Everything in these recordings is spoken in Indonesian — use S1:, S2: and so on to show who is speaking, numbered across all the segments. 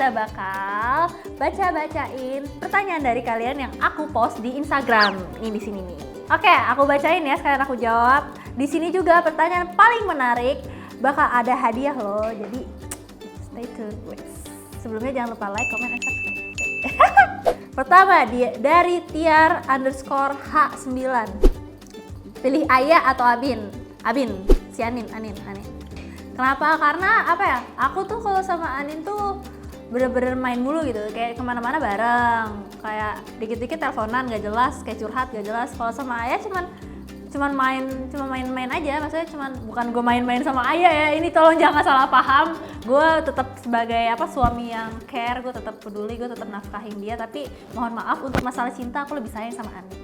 S1: Yunda bakal bacain pertanyaan dari kalian yang aku post di Instagram. Ini di sini nih. Oke, aku bacain ya, sekalian aku jawab. Di sini juga pertanyaan paling menarik, bakal ada hadiah loh. Jadi stay tune. Sebelumnya jangan lupa like, comment, and subscribe. Pertama dari tiar_h9. Pilih Ayah atau Abin? Abin, si Anin. Kenapa? Karena apa ya? Aku tuh kalau sama Anin tuh bener-bener main mulu gitu, kayak kemana-mana bareng, kayak dikit-dikit teleponan gak jelas, kayak curhat gak jelas. Kalau sama Ayah cuman main-main aja, maksudnya bukan gue main-main sama Ayah ya, ini tolong jangan salah paham. Gue tetap sebagai suami yang care, gue tetap peduli, gue tetap nafkahin dia, tapi mohon maaf untuk masalah cinta aku lebih sayang sama Anin.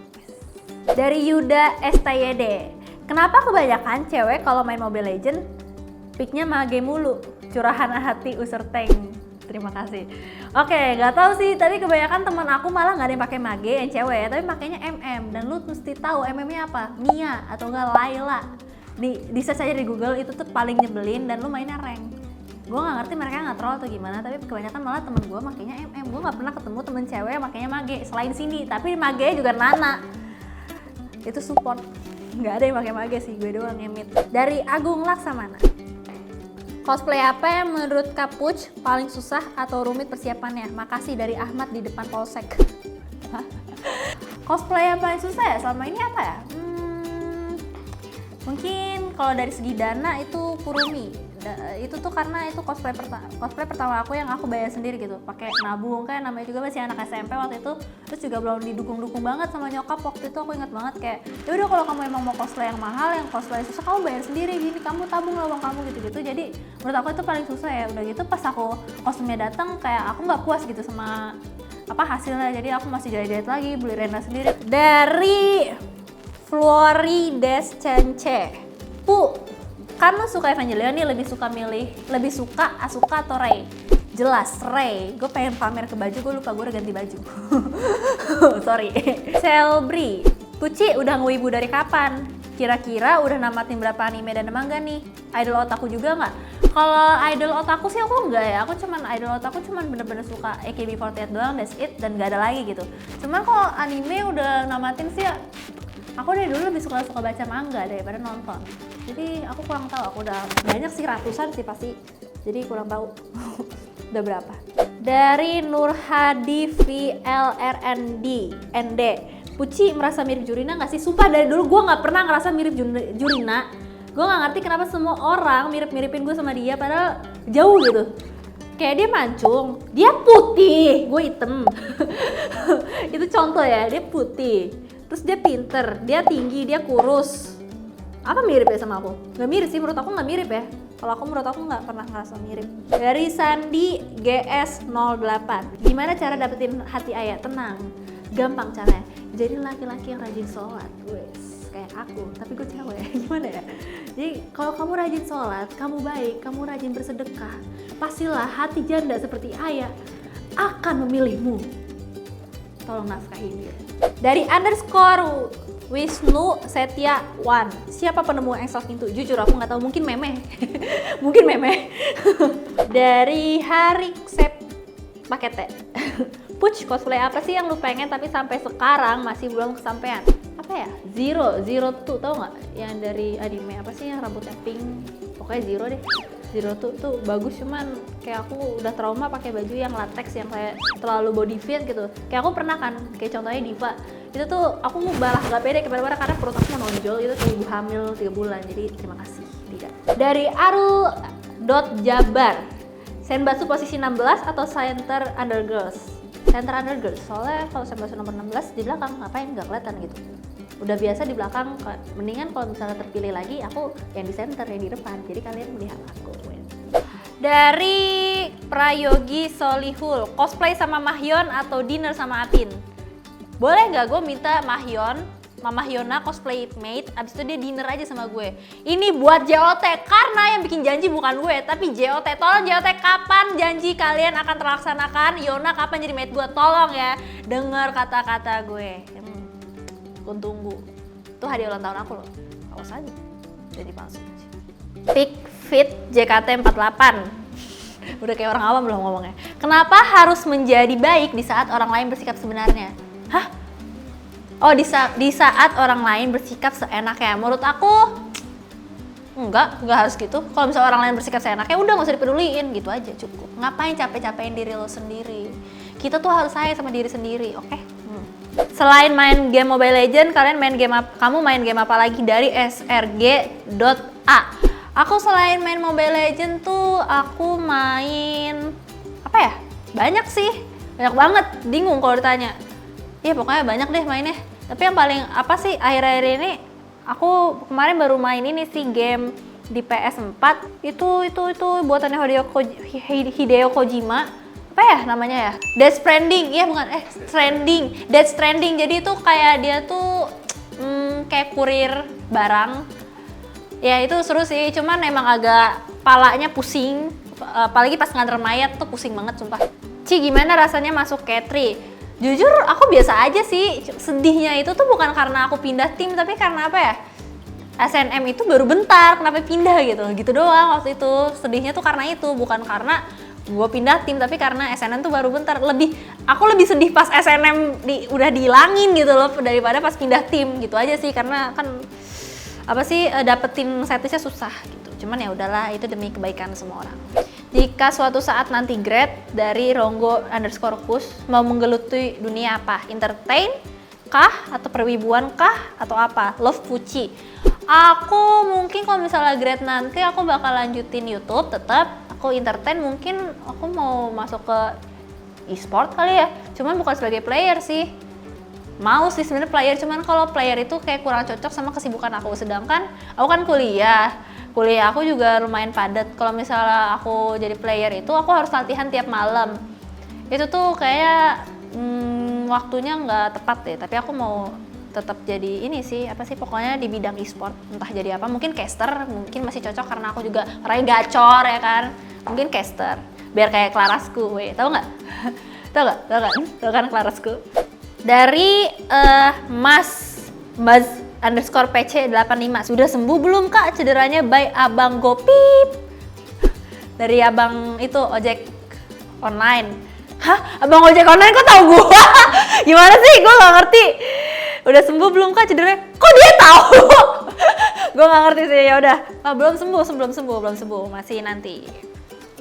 S1: Dari Yuda STYD, kenapa kebanyakan cewek kalau main Mobile Legend picknya mage mulu, curahan hati user tank. Terima kasih. Oke, nggak tahu sih, tapi kebanyakan teman aku malah nggak ada yang pakai mage yang cewek, tapi pakainya MM. Dan lu mesti tahu MM-nya apa? Mia atau enggak Layla. Di search aja di Google, itu tuh paling nyebelin dan lu mainnya rank. Gue nggak ngerti mereka nge-troll atau gimana, tapi kebanyakan malah temen gue makainya MM. Gue nggak pernah ketemu temen cewek yang makainya mage selain sini, tapi mage juga Nana. Itu support. Nggak ada yang pakai mage sih, gue doang yang mid. Dari Agung Laksamana. Cosplay apa yang menurut Kapuc paling susah atau rumit persiapannya? Makasih, dari Ahmad di depan Polsek. Cosplay yang paling susah ya selama ini apa ya? Mungkin kalau dari segi dana itu Kurumi. Itu tuh karena itu cosplay pertama aku yang aku bayar sendiri gitu, pakai nabung, kan namanya juga masih anak SMP waktu itu, terus juga belum didukung banget sama nyokap. Waktu itu aku ingat banget kayak, ya udah kalau kamu emang mau cosplay yang mahal, yang cosplay susah, kamu bayar sendiri, gini kamu tabung lah uang kamu gitu. Jadi menurut aku itu paling susah ya. Udah gitu pas aku kostumnya datang, kayak aku nggak puas gitu sama hasilnya, jadi aku masih jahit lagi, beli renda sendiri. Dari Floridescence, kan lo suka Evangelion nih, lebih suka Asuka atau Rey? Jelas Rey. Gue pengen pamer ke baju, gue lupa gue udah ganti baju. Sorry. Selbri, Puci udah ngewibu dari kapan? Kira-kira udah namatin berapa anime dan manga nih? Idol otaku juga nggak? Kalau idol otaku sih aku enggak ya. Idol otaku cuman bener-bener suka AKB48 doang, that's it, dan nggak ada lagi gitu. Cuman kalau anime udah namatin sih, aku dari dulu lebih suka baca manga daripada nonton. Jadi aku kurang tahu, aku udah banyak sih, ratusan sih pasti. Jadi kurang tahu udah berapa. Dari Nurhadi VLRND ND, Puci merasa mirip Jurina nggak sih? Sumpah dari dulu gue nggak pernah ngerasa mirip Jurina. Gue nggak ngerti kenapa semua orang miripin gue sama dia, padahal jauh gitu. Kayak dia mancung, dia putih, gue hitam. Itu contoh ya, dia putih. Terus dia pinter, dia tinggi, dia kurus. Apa mirip ya sama aku? Gak mirip sih, menurut aku gak mirip ya. Kalau aku menurut aku gak pernah ngerasa mirip. Dari Sandi GS08, gimana cara dapetin hati Ayah? Tenang, gampang caranya. Jadi laki-laki yang rajin sholat, wes kayak aku, tapi gue cewek. Gimana ya? Jadi kalau kamu rajin sholat, kamu baik, kamu rajin bersedekah, pastilah hati janda seperti Ayah akan memilihmu. Tolong nafkahin dia. Dari _Wisnu Setia 1, siapa penemu Exalt Pintu? Jujur aku nggak tahu, mungkin meme. Mungkin meme. Dari Hariksep Pakete, Puc, cosplay apa sih yang lu pengen tapi sampai sekarang masih belum kesampaian? Apa ya? Zero tau nggak? Yang dari anime apa sih yang rambutnya pink? Pokoknya Zero deh. Zero tuh bagus, cuman kayak aku udah trauma pakai baju yang latex yang kayak terlalu body fit gitu. Kayak aku pernah kan, kayak contohnya Diva. Itu tuh aku mau balas gak pede kepada karena perut aku menonjol, itu tuh ibu hamil 3 bulan. Jadi terima kasih, tidak. Dari Arul.Jabar, Senbatsu posisi 16 atau Center Undergirls? Center Undergirls, soalnya kalau Senbatsu nomor 16 di belakang, ngapain gak kelihatan gitu. Udah biasa di belakang, mendingan kalau misalnya terpilih lagi aku yang di center, yang di depan, jadi kalian melihat aku. Dari Prayogi Solihul, cosplay sama Mahyon atau dinner sama Apin? Boleh nggak gue minta Mama Hyona cosplay mate, abis itu dia dinner aja sama gue. Ini buat JOT, karena yang bikin janji bukan gue, tapi JOT. Tolong JOT, kapan janji kalian akan terlaksanakan? Yona kapan jadi mate gue? Tolong ya, denger kata-kata gue. Gue tunggu. Itu hadiah ulang tahun aku loh. Awas aja, jadi palsu. Pick Fit JKT48. Udah kayak orang awam belum ngomongnya. Kenapa harus menjadi baik di saat orang lain bersikap sebenarnya? Hah? Oh, di saat orang lain bersikap seenaknya. Menurut aku enggak harus gitu. Kalau misalnya orang lain bersikap seenaknya, udah nggak usah dipeduliin, gitu aja cukup. Ngapain capek-capekin diri lo sendiri? Kita tuh harus sayang sama diri sendiri, oke? Selain main game Mobile Legends, kamu main game apa lagi dari srg.a? Aku selain main Mobile Legends tuh aku main apa ya? Banyak sih, banyak banget. Bingung kalau ditanya. Iya pokoknya banyak deh mainnya. Tapi yang paling apa sih akhir-akhir ini? Aku kemarin baru main ini sih game di PS4 itu buatannya Hideo Kojima. Apa ya namanya ya? Death Stranding. Iya bukan Death Stranding. Jadi itu kayak dia tuh kayak kurir barang. Ya itu seru sih, cuman emang agak palanya pusing. Apalagi pas nganter mayat tuh pusing banget sumpah. Gimana rasanya masuk K3? Jujur aku biasa aja sih, sedihnya itu tuh bukan karena aku pindah tim, tapi karena apa ya, SNM itu baru bentar, kenapa pindah gitu doang waktu itu. Sedihnya tuh karena itu, bukan karena gue pindah tim, tapi karena SNM tuh baru bentar. Aku lebih sedih pas SNM udah dihilangin gitu loh, daripada pas pindah tim gitu aja sih, karena kan apa sih dapetin setlistnya susah gitu. Cuman ya udahlah, itu demi kebaikan semua orang. Jika suatu saat nanti grade dari Ronggo_Kus mau menggeluti dunia apa? Entertain kah? Atau perwibuan kah? Atau apa? Love Puci. Aku mungkin kalau misalnya grade nanti aku bakal lanjutin YouTube tetap. Aku entertain mungkin aku mau masuk ke e-sport kali ya. Cuman bukan sebagai player sih. Mau sih sebenarnya player, cuman kalau player itu kayak kurang cocok sama kesibukan aku. Sedangkan aku kan kuliah aku juga lumayan padat. Kalau misalnya aku jadi player itu aku harus latihan tiap malam. Itu tuh kayak waktunya nggak tepat deh. Tapi aku mau tetap jadi ini sih, apa sih pokoknya di bidang e-sport. Entah jadi apa, mungkin caster, mungkin masih cocok karena aku juga orangnya gacor ya kan. Mungkin caster, biar kayak Clarasku, tau nggak? Tau kan Clarasku? Dari Mas_PC85 sudah sembuh belum kak cederanya by Abang Gopip? Dari abang itu ojek online. Hah? Abang ojek online kok tau gua? Gimana sih? Gua nggak ngerti. Udah sembuh belum kak cederanya? Kok dia tahu? Gua nggak ngerti sih. Ya udah. Belum sembuh. Masih nanti.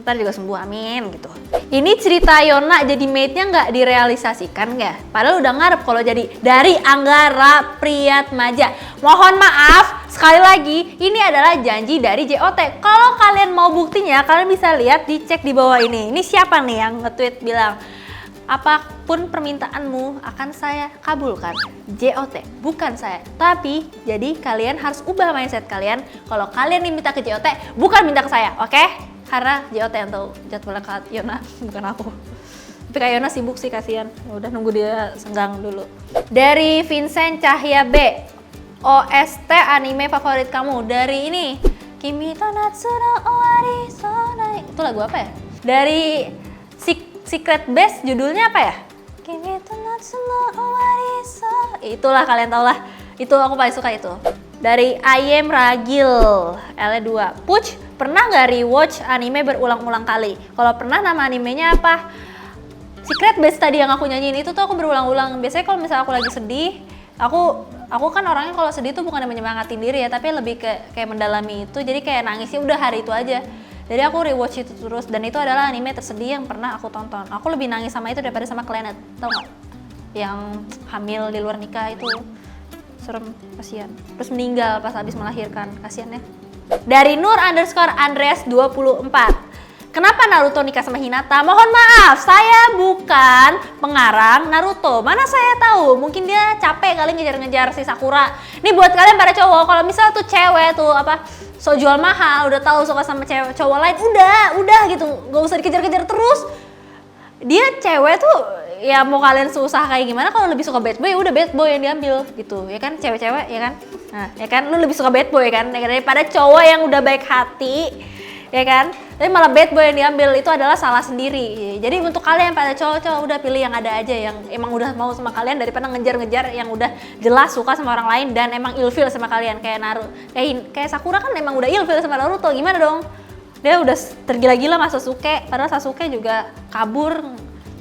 S1: Ntar juga sembuh, amin gitu. Ini cerita Yona jadi mate-nya nggak direalisasikan nggak? Padahal udah ngarep kalau jadi. Dari Anggara Priyatmaja. Mohon maaf, sekali lagi ini adalah janji dari JOT. Kalau kalian mau buktinya, kalian bisa lihat dicek di bawah ini. Ini siapa nih yang nge-tweet bilang, apapun permintaanmu akan saya kabulkan. JOT, bukan saya. Tapi jadi kalian harus ubah mindset kalian. Kalau kalian diminta ke JOT, bukan minta ke saya, oke? Karena JOT yang tahu jadwalnya Kak Yona, bukan aku. Tapi Kak Yona sibuk sih, kasihan. Udah nunggu dia senggang dulu. Dari Vincent Cahya B. OST anime favorit kamu? Dari ini. Kimi to natsu no owari sonai. Itu lagu apa ya? Dari Secret Base, judulnya apa ya? Kimi to natsu no owari sonai. Itulah, kalian tau lah. Itu aku paling suka itu. Dari Ayem Ragil L2. Puch, pernah nggak rewatch anime berulang-ulang kali? Kalau pernah, nama animenya apa? Secret Base tadi yang aku nyanyiin itu tuh aku berulang-ulang. Biasanya kalau misalnya aku lagi sedih, aku kan orangnya kalau sedih tuh bukan menyemangatin diri ya, tapi lebih kayak mendalami itu. Jadi kayak nangisnya udah hari itu aja. Jadi aku rewatch itu terus, dan itu adalah anime tersedih yang pernah aku tonton. Aku lebih nangis sama itu daripada sama Clannad, tau nggak? Yang hamil di luar nikah itu. Serem, kasihan. Terus meninggal pas habis melahirkan, kasihan ya. Dari Nur_Andreas 24. Kenapa Naruto nikah sama Hinata? Mohon maaf, saya bukan pengarang Naruto. Mana saya tahu, mungkin dia capek kali ngejar-ngejar si Sakura. Nih buat kalian para cowok, kalau misal tuh cewek tuh so jual mahal, udah tahu suka sama cewek cowok lain, udah gitu, gak usah dikejar-kejar terus. Dia cewek tuh ya mau kalian susah kayak gimana, kalau lebih suka bad boy udah bad boy yang diambil gitu ya kan, cewek-cewek ya kan. Nah ya kan, lu lebih suka bad boy kan daripada cowok yang udah baik hati ya kan, tapi malah bad boy yang diambil. Itu adalah salah sendiri. Jadi untuk kalian pada cowok-cowok udah pilih yang ada aja, yang emang udah mau sama kalian, daripada ngejar-ngejar yang udah jelas suka sama orang lain dan emang ilfil sama kalian. Kayak kayak Sakura kan emang udah ilfil sama Naruto, gimana dong? Dia udah tergila-gila sama Sasuke, padahal Sasuke juga kabur,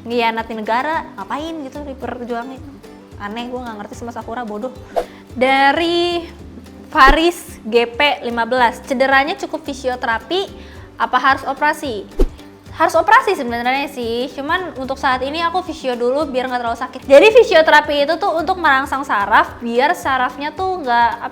S1: ngianatin negara, ngapain gitu diperjuangin. Aneh, gue nggak ngerti sama Sakura, bodoh. Dari Faris GP 15, cederanya cukup fisioterapi, apa harus operasi? Harus operasi sebenarnya sih, cuman untuk saat ini aku fisio dulu biar nggak terlalu sakit. Jadi fisioterapi itu tuh untuk merangsang saraf, biar sarafnya tuh nggak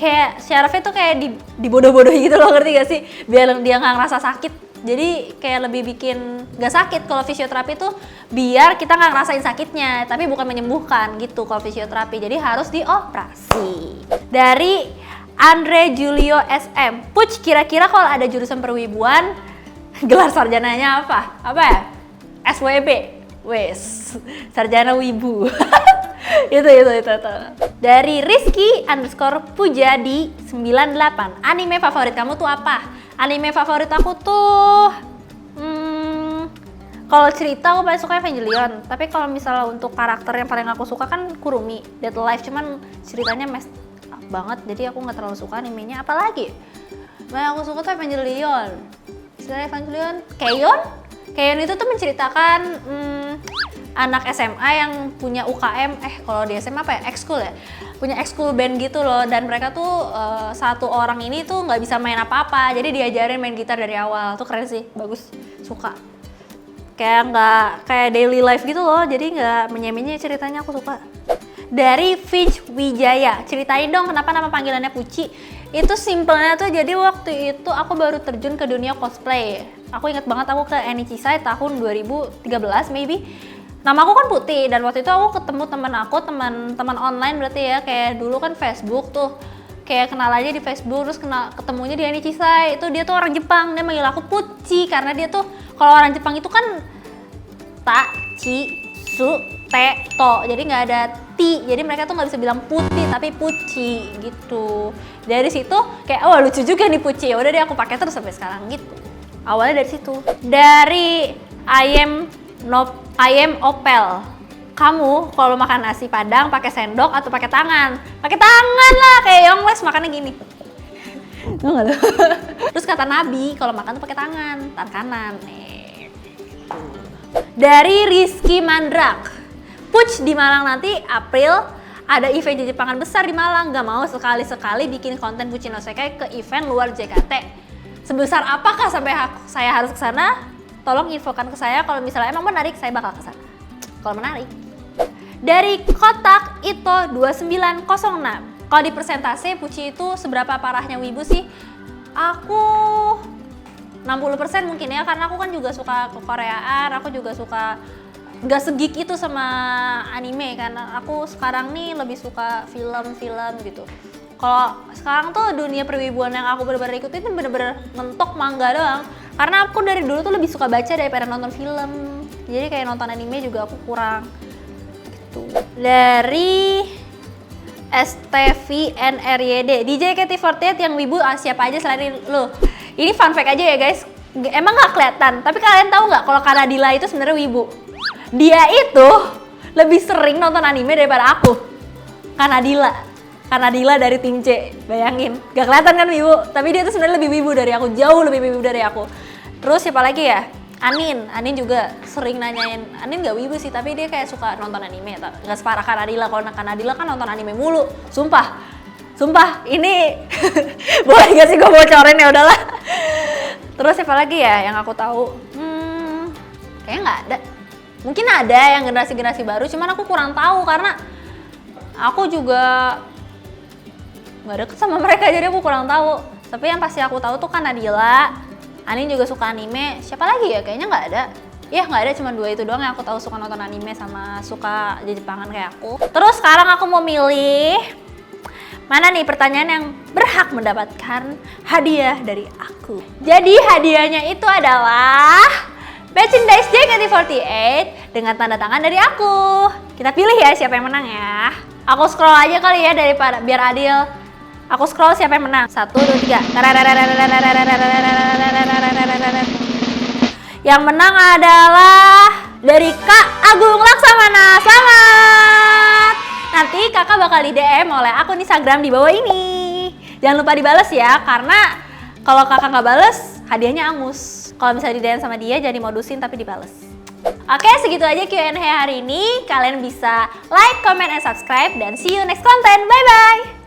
S1: kayak sarafnya tuh kayak dibodoh-bodohi gitu loh, ngerti gak sih? Biar dia nggak ngerasa sakit. Jadi kayak lebih bikin nggak sakit. Kalau fisioterapi tuh biar kita nggak ngerasain sakitnya, tapi bukan menyembuhkan gitu kalau fisioterapi. Jadi harus dioperasi. Dari Andre Julio SM, Puc, kira-kira kalau ada jurusan perwibuan, gelar sarjananya apa? Apa ya? SWB. Wes, sarjana wibu. itu. Dari Rizky_Pujadi 98, anime favorit kamu tuh apa? Anime favorit aku tuh kalau cerita aku paling suka Evangelion, tapi kalau misalnya untuk karakter yang paling aku suka kan Kurumi, Dead Life, cuman ceritanya messed up banget, jadi aku nggak terlalu suka animenya. Apalagi yang aku suka tuh Evangelion. Istilah Evangelion, Keion itu tuh menceritakan anak SMA yang punya UKM, kalau di SMA apa ya, ekskul ya, punya ekskul band gitu loh, dan mereka tuh satu orang ini tuh nggak bisa main apa-apa, jadi diajarin main gitar dari awal. Tuh keren sih, bagus, suka. Kayak nggak kayak daily life gitu loh, jadi nggak menye-menye ceritanya, aku suka. Dari Finch Wijaya, ceritain dong kenapa nama panggilannya Puci. Itu simpelnya tuh, jadi waktu itu aku baru terjun ke dunia cosplay. Aku inget banget aku ke Enichisa tahun 2013 maybe. Nama aku kan Putih, dan waktu itu aku ketemu teman online berarti ya, kayak dulu kan Facebook tuh. Kayak kenal aja di Facebook, terus ketemunya di Enichisa. Itu dia tuh orang Jepang, dia manggil aku Puci karena dia tuh kalau orang Jepang itu kan ta, ci, su, te, to. Jadi nggak ada ti. Jadi mereka tuh nggak bisa bilang putih tapi Puci gitu. Dari situ kayak lucu juga nih Puci. Ya udah deh aku pakai terus sampai sekarang gitu. Awalnya dari situ. Dari I am Opel. Kamu kalau makan nasi Padang pakai sendok atau pakai tangan? Pakai tangan lah, kayak Yongles makannya gini. Enggak loh. Terus kata Nabi kalau makan tuh pakai tangan kanan. Dari Rizky Mandrak, Puc, di Malang nanti April ada event Jepangan besar di Malang. Gak mau sekali-sekali bikin konten Puci no Sekai ke event luar JKT. Sebesar apakah sampai saya harus ke sana? Tolong infokan ke saya, kalau misalnya emang menarik saya bakal ke sana. Kalau menarik. Dari Kotak Ito 2906, kalau di persentase Puci itu seberapa parahnya wibu sih? Aku 60% mungkin ya, karena aku kan juga suka kekoreaan, aku juga suka gak segik itu sama anime, karena aku sekarang nih lebih suka film-film gitu. Kalau sekarang tuh dunia perwibuan yang aku bener-bener ikutin tuh bener-bener mentok manga doang, karena aku dari dulu tuh lebih suka baca daripada nonton film, jadi kayak nonton anime juga aku kurang gitu. Dari STVNRYD, di JKT48 yang wibu siapa aja selain lo? Ini fun fact aja ya guys, emang gak kelihatan, tapi kalian tahu nggak kalau Kanadila itu sebenarnya wibu? Dia itu lebih sering nonton anime daripada aku. Kanadila dari tim C, bayangin, gak kelihatan kan wibu, tapi dia tuh sebenarnya lebih wibu dari aku, jauh lebih wibu dari aku. Terus siapa lagi ya? Anin juga sering nanyain. Anin gak wibu sih, tapi dia kayak suka nonton anime, gak separah Kanadila. Kalau Kanadila kan nonton anime mulu, sumpah ini boleh gak sih gue bocorin, ya udahlah. Terus siapa lagi ya yang aku tahu? Kayaknya nggak ada. Mungkin ada yang generasi baru, cuman aku kurang tahu karena aku juga nggak deket sama mereka, jadi aku kurang tahu. Tapi yang pasti aku tahu tuh kan Nadila, Anin juga suka anime. Siapa lagi ya? Kayaknya nggak ada. Ya nggak ada, cuma 2 itu doang yang aku tahu suka nonton anime sama suka Jepangan kayak aku. Terus sekarang aku mau milih mana nih pertanyaan yang berhak mendapatkan hadiah dari aku. Jadi hadiahnya itu adalah merchandise JKT48 dengan tanda tangan dari aku. Kita pilih ya siapa yang menang ya. Aku scroll aja kali ya daripada biar adil. Aku scroll siapa yang menang. 1, 2, 3. Yang menang adalah dari Kak Agung Laksamana. Selamat. Nanti kakak bakal di DM oleh akun Instagram di bawah ini. Jangan lupa dibales ya, karena kalau kakak nggak bales, hadiahnya angus. Kalau misalnya di DM sama dia jangan dimodusin tapi dibales. Oke, segitu aja Q&A hari ini. Kalian bisa like, comment, and subscribe dan see you next content. Bye bye.